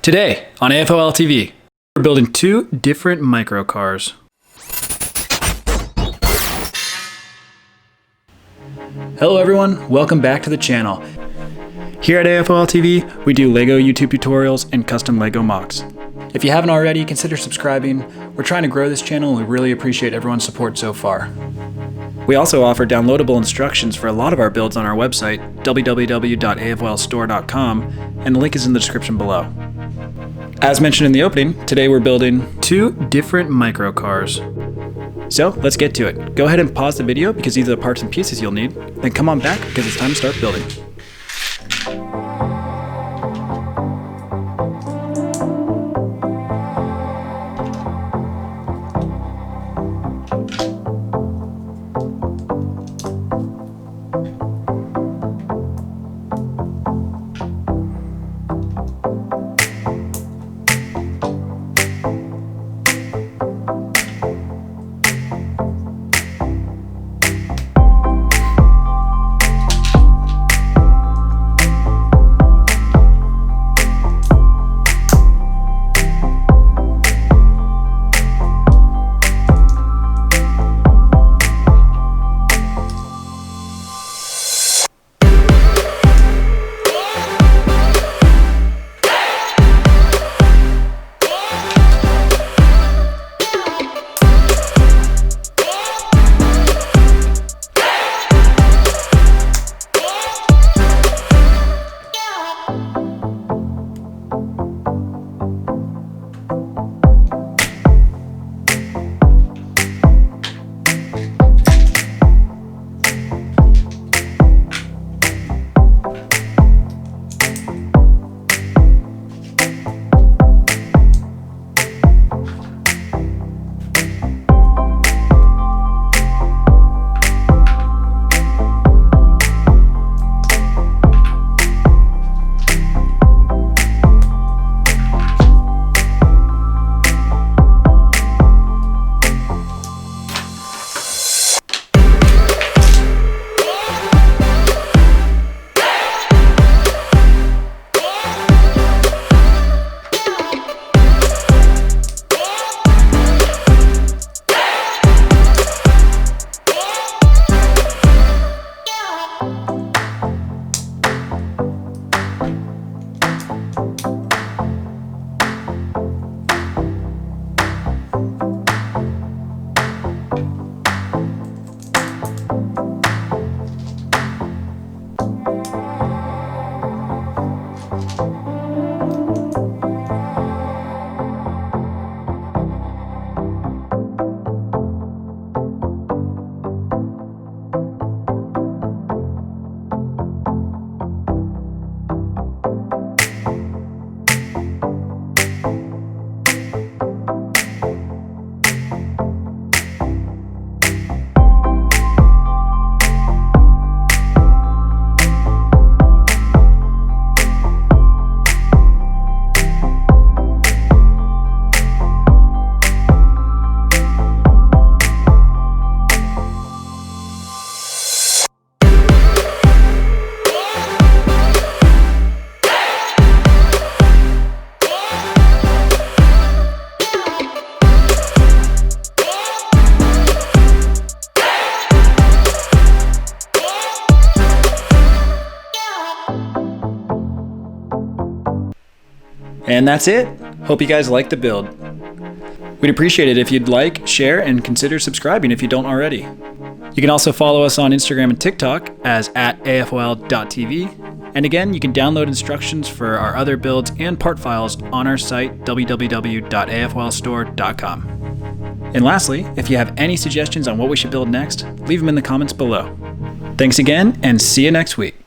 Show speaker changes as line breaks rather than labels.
Today on AFOL TV, we're building two different microcars. Hello everyone, welcome back to the channel. Here at AFOL TV, we do LEGO YouTube tutorials and custom LEGO mocks. If you haven't already, consider subscribing. We're trying to grow this channel and we really appreciate everyone's support so far. We also offer downloadable instructions for a lot of our builds on our website, www.afolstore.com, and the link is in the description below. As mentioned in the opening, today we're building two different microcars. So let's get to it. Go ahead and pause the video because these are the parts and pieces you'll need, then come on back because it's time to start building. And that's it. Hope you guys liked the build. We'd appreciate it if you'd like, share, and consider subscribing if you don't already. You can also follow us on Instagram and TikTok as @afol.tv. And again, you can download instructions for our other builds and part files on our site, www.afolstore.com. And lastly, if you have any suggestions on what we should build next, leave them in the comments below. Thanks again, and see you next week.